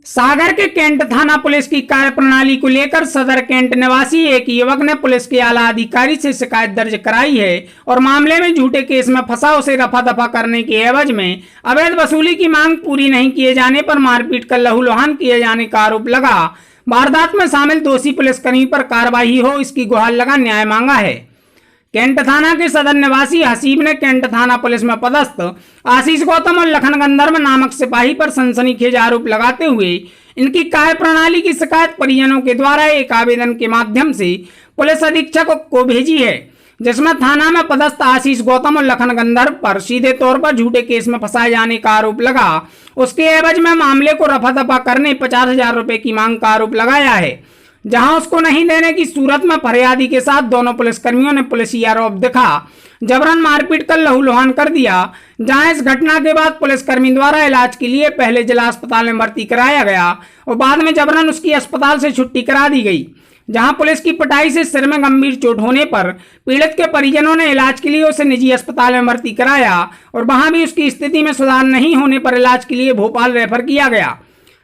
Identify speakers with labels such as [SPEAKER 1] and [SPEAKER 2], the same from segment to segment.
[SPEAKER 1] सागर के कैंट थाना पुलिस की कार्यप्रणाली को लेकर सदर कैंट निवासी एक युवक ने पुलिस के आला अधिकारी से शिकायत दर्ज कराई है और मामले में झूठे केस में फंसा उसे रफा दफा करने के एवज में अवैध वसूली की मांग पूरी नहीं किए जाने पर मारपीट कर लहूलुहान किए जाने का आरोप लगा। वारदात में शामिल दोषी पुलिसकर्मी पर कार्रवाई हो इसकी गुहार लगा न्याय मांगा है। कैंट थाना के सदर निवासी हसीब ने कैंट थाना पुलिस में पदस्थ आशीष गौतम और लखन गंधर्व नामक सिपाही पर सनसनीखेज आरोप लगाते हुए इनकी कार्यप्रणाली की शिकायत परिजनों के द्वारा एक आवेदन के माध्यम से पुलिस अधीक्षक को भेजी है, जिसमें थाना में पदस्थ आशीष गौतम और लखन गंधर्व पर सीधे तौर पर झूठे केस में फंसाए जाने का आरोप लगा। उसके एवज में मामले को रफा दफा करने 50,000 रुपए की मांग का आरोप लगाया है, जहां उसको नहीं देने की सूरत में फरियादी के साथ दोनों पुलिसकर्मियों ने पुलिसी आरोप दिखा जबरन मारपीट कर लहूलुहान कर दिया। जहां इस घटना के बाद पुलिसकर्मी द्वारा इलाज के लिए पहले जिला अस्पताल में भर्ती कराया गया और बाद में जबरन उसकी अस्पताल से छुट्टी करा दी गई। जहां पुलिस की पिटाई से सिर में गंभीर चोट होने पर पीड़ित के परिजनों ने इलाज के लिए उसे निजी अस्पताल में भर्ती कराया और वहां भी उसकी स्थिति में सुधार नहीं होने पर इलाज के लिए भोपाल रेफर किया गया।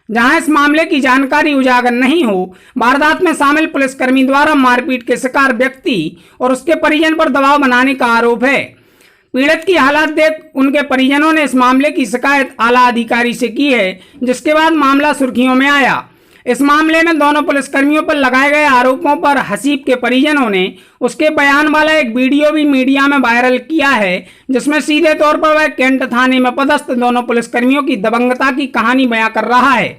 [SPEAKER 1] जहां इस मामले की जानकारी उजागर नहीं हो, वारदात में शामिल पुलिसकर्मी द्वारा मारपीट के शिकार व्यक्ति और उसके परिजन पर दबाव बनाने का आरोप है। पीड़ित की हालत देख उनके परिजनों ने इस मामले की शिकायत आला अधिकारी से की है, जिसके बाद मामला सुर्खियों में आया। इस मामले में दोनों पुलिसकर्मियों पर लगाए गए आरोपों पर हसीब के परिजनों ने उसके बयान वाला एक वीडियो भी मीडिया में वायरल किया है, जिसमें सीधे तौर पर वह कैंट थाने में पदस्थ दोनों पुलिसकर्मियों की दबंगता की कहानी बयां कर रहा है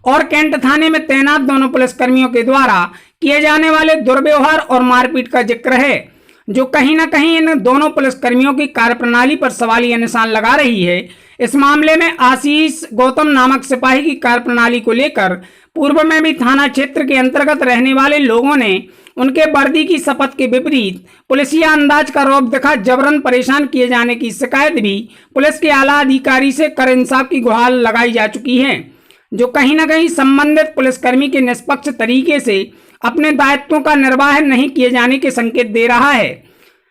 [SPEAKER 1] और कैंट थाने में तैनात दोनों पुलिसकर्मियों के द्वारा किए जाने वाले दुर्व्यवहार और मारपीट का जिक्र है, जो कहीं न कहीं इन दोनों पुलिसकर्मियों की कार्यप्रणाली पर सवालिया निशान लगा रही है। इस मामले में आशीष गौतम नामक सिपाही की कार्यप्रणाली को लेकर पूर्व में भी थाना क्षेत्र के अंतर्गत रहने वाले लोगों ने उनके वर्दी की शपथ के विपरीत पुलिसिया अंदाज का रौब दिखा जबरन परेशान किए जाने की शिकायत भी पुलिस के आला अधिकारी से कर इंसाफ की गुहार लगाई जा चुकी है, जो कहीं न कहीं संबंधित पुलिसकर्मी के निष्पक्ष तरीके से अपने दायित्वों का निर्वाह नहीं किए जाने के संकेत दे रहा है,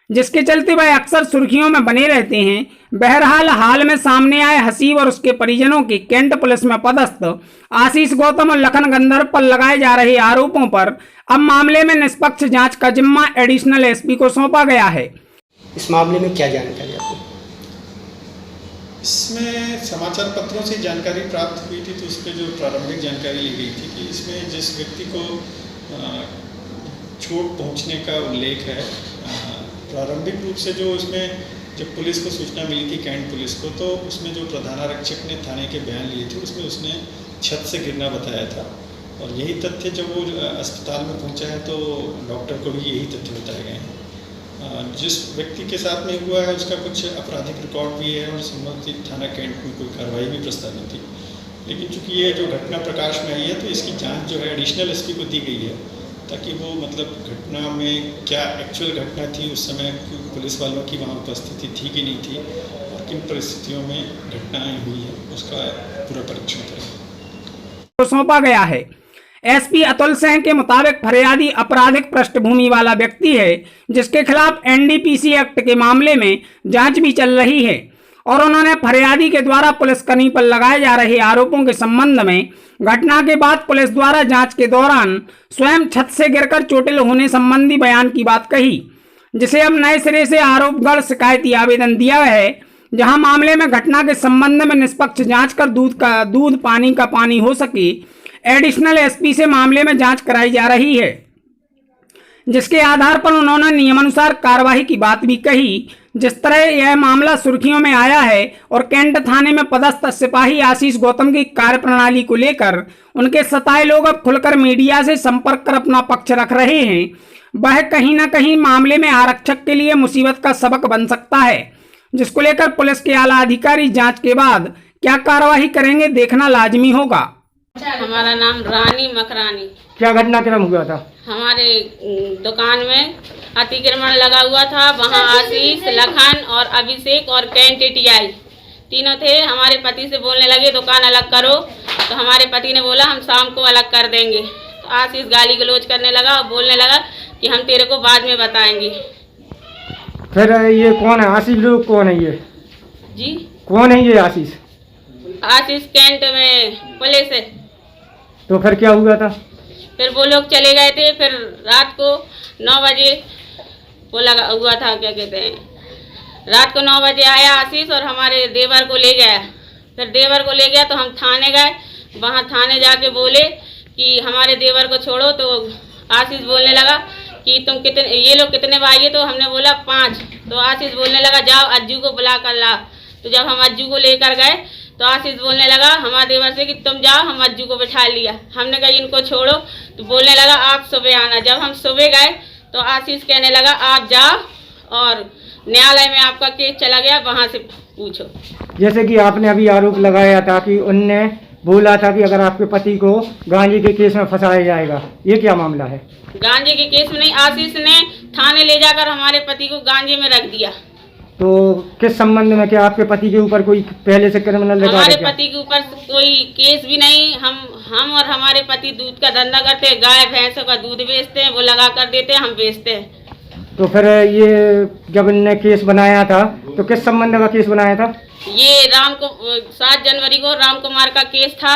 [SPEAKER 1] जिसके चलते वह अक्सर सुर्खियों में बने रहते हैं। बहरहाल हाल में सामने आए हसीब और उसके परिजनों के कैंट पुलिस में पदस्थ आशीष गौतम और लखन गंधर्व पर लगाए जा रहे आरोपों पर अब मामले में निष्पक्ष जांच का जिम्मा एडिशनल एसपी को सौंपा गया है।
[SPEAKER 2] इस मामले में क्या जानकारी आपको?
[SPEAKER 3] इसमें समाचार पत्रों से जानकारी प्राप्त हुई थी, तो उस पर जो प्रारंभिक जानकारी ली गई थी कि इसमें जिस व्यक्ति को चोट पहुंचने का उल्लेख है, प्रारंभिक रूप से जो उसमें जब पुलिस को सूचना मिली थी कैंट पुलिस को, तो उसमें जो प्रधानारक्षक ने थाने के बयान लिए थे उसमें उसने छत से गिरना बताया था और यही तथ्य जब वो अस्पताल में पहुंचा है तो डॉक्टर को भी यही तथ्य बताए गए हैं। जिस व्यक्ति के साथ में हुआ है उसका कुछ आपराधिक रिकॉर्ड भी है और संबंधित थाना कैंट में कोई कार्रवाई भी प्रस्तावित थी, लेकिन चूंकि ये जो घटना प्रकाश में आई है तो इसकी जांच जो है एडिशनल एसपी को दी गई है, ताकि वो मतलब घटना में क्या एक्चुअल घटना थी, उस समय पुलिस वालों की वहाँ उपस्थिति थी कि नहीं थी और किन परिस्थितियों में घटनाएं हुई है, उसका पूरा परीक्षण करें।
[SPEAKER 1] सौंपा गया है। एसपी अतुल सिंह के मुताबिक फरियादी आपराधिक पृष्ठभूमि वाला व्यक्ति है, जिसके खिलाफ एनडीपीसी एक्ट के मामले में जांच भी चल रही है और उन्होंने फरियादी के द्वारा पुलिसकर्मी पर लगाए जा रहे आरोपों के संबंध में घटना के बाद पुलिस द्वारा जांच के दौरान स्वयं छत से गिरकर चोटिल होने संबंधी बयान की बात कही, जिसे अब नए सिरे से आरोपगढ़ शिकायती आवेदन दिया है, जहां मामले में घटना के संबंध में निष्पक्ष जांच कर दूध पानी का पानी हो सके एडिशनल एसपी से मामले में जांच कराई जा रही है, जिसके आधार पर उन्होंने नियमानुसार कार्रवाई की बात भी कही। जिस तरह यह मामला सुर्खियों में आया है और कैंट थाने में पदस्थ सिपाही आशीष गौतम की कार्यप्रणाली को लेकर उनके सताए लोग अब खुलकर मीडिया से संपर्क कर अपना पक्ष रख रहे हैं, वह कहीं न कहीं मामले में आरक्षक के लिए मुसीबत का सबक बन सकता है, जिसको लेकर पुलिस के आला अधिकारी जांच के बाद क्या कार्रवाई करेंगे देखना लाजमी होगा।
[SPEAKER 4] हमारा नाम रानी मकरानी।
[SPEAKER 2] क्या घटनाक्रम हुआ था?
[SPEAKER 4] हमारे दुकान में अतिक्रमण लगा हुआ था, वहाँ आशीष, लखन और अभिषेक और कैंट टीआई तीनों थे। हमारे पति से बोलने लगे दुकान अलग करो, तो हमारे पति ने बोला हम शाम को अलग कर देंगे। तो आशीष गाली गलौज करने लगा और बोलने लगा कि हम तेरे को बाद में बताएंगे।
[SPEAKER 2] फिर ये कौन है आशीष? लोग कौन है ये?
[SPEAKER 4] जी
[SPEAKER 2] कौन है ये आशीष?
[SPEAKER 4] आशीष कैंट में पुलिस है।
[SPEAKER 2] तो फिर क्या हुआ था?
[SPEAKER 4] फिर वो लोग चले गए थे। फिर रात को 9 बजे वो लगा हुआ था, क्या कहते हैं, रात को 9 बजे आया आशीष और हमारे देवर को ले गया। फिर देवर को ले गया तो हम थाने गए। वहाँ थाने जाके बोले कि हमारे देवर को छोड़ो। तो आशीष बोलने लगा कि तुम कितने, ये लोग कितने भाई है? तो हमने बोला 5। तो आशीष बोलने लगा जाओ अज्जू को बुला कर ला। तो जब हम अज्जू को लेकर गए तो आशीष बोलने लगा हमारे देवर से कि तुम जाओ, हम अज्जू को बिठा लिया। हमने कहा इनको छोड़ो। तो बोलने लगा आप सुबह आना। जब हम सुबह गए तो आशीष कहने लगा आप जाओ और न्यायालय में आपका केस चला गया, वहाँ से पूछो।
[SPEAKER 2] जैसे कि आपने अभी आरोप लगाया था कि उनने बोला था कि अगर आपके पति को गांजे के केस में फंसाया जाएगा, ये क्या मामला है?
[SPEAKER 4] गांजे के केस में नहीं, आशीष ने थाने ले जाकर हमारे पति को गांजे में रख दिया।
[SPEAKER 2] तो किस संबंध में, क्या आपके पति के ऊपर कोई पहले से क्रिमिनल रिकॉर्ड है?
[SPEAKER 4] हमारे
[SPEAKER 2] क्या?
[SPEAKER 4] पति के ऊपर कोई केस भी नहीं। हम और हमारे पति दूध का धंधा करते हैं, गाय भैंसों का दूध बेचते हैं, वो लगा कर देते हैं, हम बेचते हैं।
[SPEAKER 2] तो फिर ये जब इनने केस बनाया था तो किस संबंध का केस बनाया था?
[SPEAKER 4] ये 7 जनवरी को राम कुमार का केस था,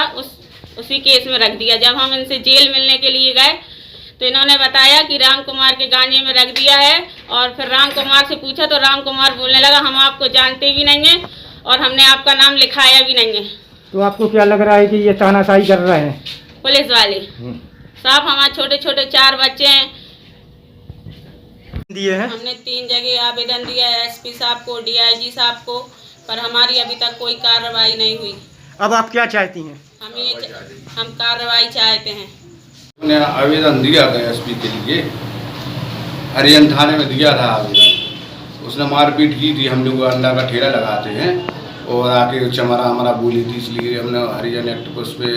[SPEAKER 4] उसी केस में रख दिया। जब हम इनसे जेल मिलने के लिए गए तो इन्होंने बताया कि राम कुमार के गांजे में रख दिया है। और फिर राम कुमार से पूछा तो राम कुमार बोलने लगा हम आपको जानते भी नहीं हैं और हमने आपका नाम लिखाया भी नहीं है।
[SPEAKER 2] तो आपको क्या लग रहा है कि ये तानाशाही कर रहे हैं
[SPEAKER 4] पुलिस वाले? साहब हमारे छोटे छोटे 4 बच्चे हैं।
[SPEAKER 2] दिए हैं?
[SPEAKER 4] हमने 3 जगह आवेदन दिया है, एसपी साहब को, डीआईजी साहब को, पर हमारी अभी तक कोई कार्रवाई नहीं हुई।
[SPEAKER 2] अब आप क्या चाहती हैं?
[SPEAKER 4] हम कार्रवाई चाहते हैं।
[SPEAKER 5] हमने आवेदन दिया था एसपी के लिए, हरियाणा थाने में दिया था आवेदन। उसने मारपीट की थी, हम लोग अंडा का ठेला लगाते हैं और आके चमरा हमारा बोली थी, इसलिए हमने हरियाणा एक्ट पर उस पर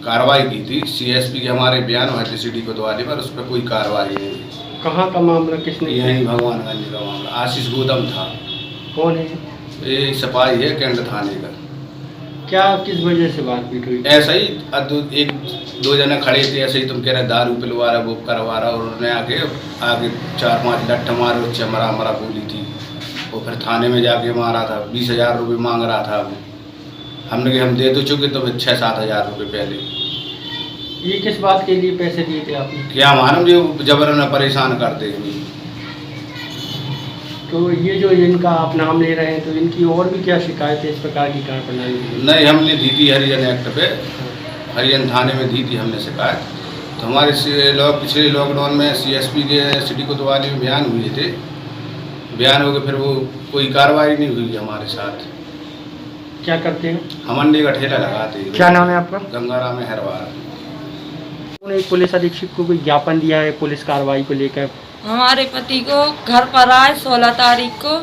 [SPEAKER 5] कार्रवाई की थी। सीएसपी के हमारे बयान हुए थे सिटी कोतवाली पर, उस पर कोई कार्रवाई नहीं हुई।
[SPEAKER 2] कहाँ का मामला, किसने?
[SPEAKER 5] यही भगवानगंज का मामला, आशीष गौतम था।
[SPEAKER 2] कौन है?
[SPEAKER 5] ये सिपाही है कैंट थाने का।
[SPEAKER 2] क्या किस वजह से मारपीट हुई?
[SPEAKER 5] ऐसा ही 1-2 जने खड़े थे, ऐसे ही तुम कह रहे दारू पिलवा रहा, वो करवा रहा, और उन्होंने आगे 4-5 लट्ठ मारे, चमरा हमारा बोली थी। वो फिर थाने में जाके मारा था, 20,000 रुपये मांग रहा था। वो हमने कहा हम दे तो चुके, तो 6-7 हज़ार रुपये पहले।
[SPEAKER 2] ये किस बात के लिए पैसे दिए थे आपने?
[SPEAKER 5] क्या मालूम, जो जबरन परेशान करते हैं।
[SPEAKER 2] तो ये जो इनका आप नाम ले रहे हैं, तो इनकी और भी क्या शिकायत है इस प्रकार की कार्रवाई?
[SPEAKER 5] नहीं, हमने दी थी हरियाणा एक्ट पे, हरियाणा थाने में दी थी हमने शिकायत। तो हमारे पिछले लॉकडाउन में सीएसपी के सिटी कोतवाली में बयान हुए थे, बयान हो गए, फिर वो कोई कार्रवाई नहीं हुई हमारे साथ।
[SPEAKER 2] क्या करते हैं?
[SPEAKER 5] हम अंडे का ठेला लगाते हैं।
[SPEAKER 2] क्या नाम है आपका?
[SPEAKER 5] गंगाराम हरवार।
[SPEAKER 2] उन्होंने पुलिस अधीक्षक को कोई ज्ञापन दिया है पुलिस कार्रवाई को लेकर?
[SPEAKER 6] हमारे पति को घर पर आए 16 तारीख को,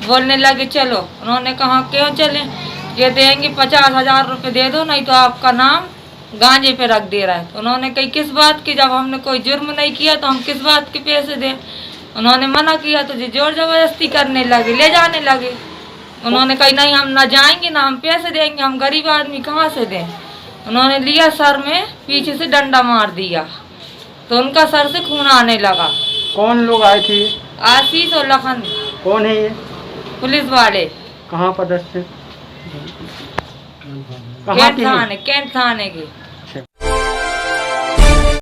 [SPEAKER 6] बोलने लगे चलो। उन्होंने कहा क्यों चलें? ये देंगे 50,000 रुपये दे दो, नहीं तो आपका नाम गांजे पे रख दे रहा है। तो उन्होंने कही किस बात की, जब हमने कोई जुर्म नहीं किया तो हम किस बात के पैसे दें? उन्होंने मना किया तो जोर जबरदस्ती करने लगे, ले जाने लगे। उन्होंने कही नहीं हम ना जाएंगे ना हम पैसे देंगे, हम गरीब आदमी कहाँ से दें। उन्होंने लिया सर में, पीछे से डंडा मार दिया तो उनका सर से खून आने लगा।
[SPEAKER 2] कौन लोग आए थे?
[SPEAKER 6] आशीष और लखन।
[SPEAKER 2] कौन है ये?
[SPEAKER 6] पुलिस वाले।
[SPEAKER 2] कहाँ पदस्थ थे?
[SPEAKER 6] कैंट थाने के।